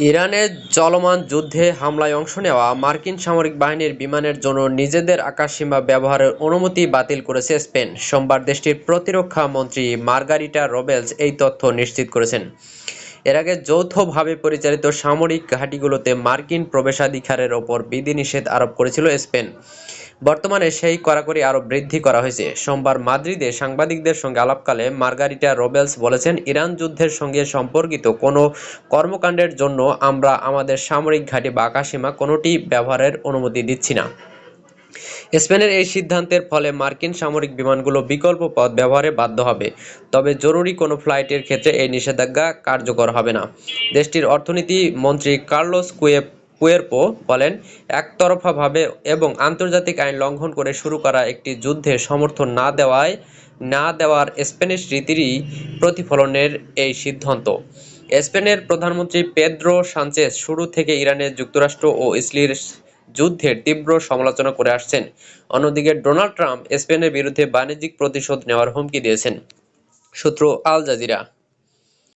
ইরানের চলমান যুদ্ধে হামলায় অংশ নেওয়া মার্কিন সামরিক বাহিনীর বিমানের জন্য নিজেদের আকাশসীমা ব্যবহারের অনুমতি বাতিল করেছে স্পেন। সোমবার দেশটির প্রতিরক্ষা মন্ত্রী মার্গারিটা রোবেলস এই তথ্য নিশ্চিত করেছেন। এর আগে যৌথভাবে পরিচালিত সামরিক ঘাঁটিগুলোতে মার্কিন প্রবেশাধিকারের ওপর বিধিনিষেধ আরোপ করেছিল স্পেন। বর্তমানে সেই কড়াকড়ি আরও বৃদ্ধি করা হয়েছে। সোমবার মাদ্রিদে সাংবাদিকদের সঙ্গে আলাপকালে মার্গারিটা রোবেলস বলেছেন, ইরান যুদ্ধের সঙ্গে সম্পর্কিত কোনো কর্মকাণ্ডের জন্য আমরা আমাদের সামরিক ঘাঁটি বা আকাশসীমা কোনোটি ব্যবহারের অনুমতি দিচ্ছি না। স্পেনের এই সিদ্ধান্তের ফলে মার্কিন সামরিক বিমানগুলো বিকল্প পথ ব্যবহারে বাধ্য হবে, তবে জরুরি কোনো ফ্লাইটের ক্ষেত্রে এই নিষেধাজ্ঞা কার্যকর হবে না। দেশটির অর্থনীতি মন্ত্রী কার্লোস কুয়েরপো বলেন, একতরফাভাবে এবং আন্তর্জাতিক আইন লঙ্ঘন করে শুরু করা একটি যুদ্ধে সমর্থন না দেওয়ার স্প্যানিশ রীতিরই প্রতিফলনের এই সিদ্ধান্ত। স্পেনের প্রধানমন্ত্রী পেদ্রো সানচেজ শুরু থেকে ইরানের যুক্তরাষ্ট্র ও ইসরায়েলের যুদ্ধের তীব্র সমালোচনা করে আসছেন। অন্যদিকে ডোনাল্ড ট্রাম্প স্পেনের বিরুদ্ধে বাণিজ্যিক প্রতিশোধ নেওয়ার হুমকি দিয়েছেন। সূত্র আল জাজিরা।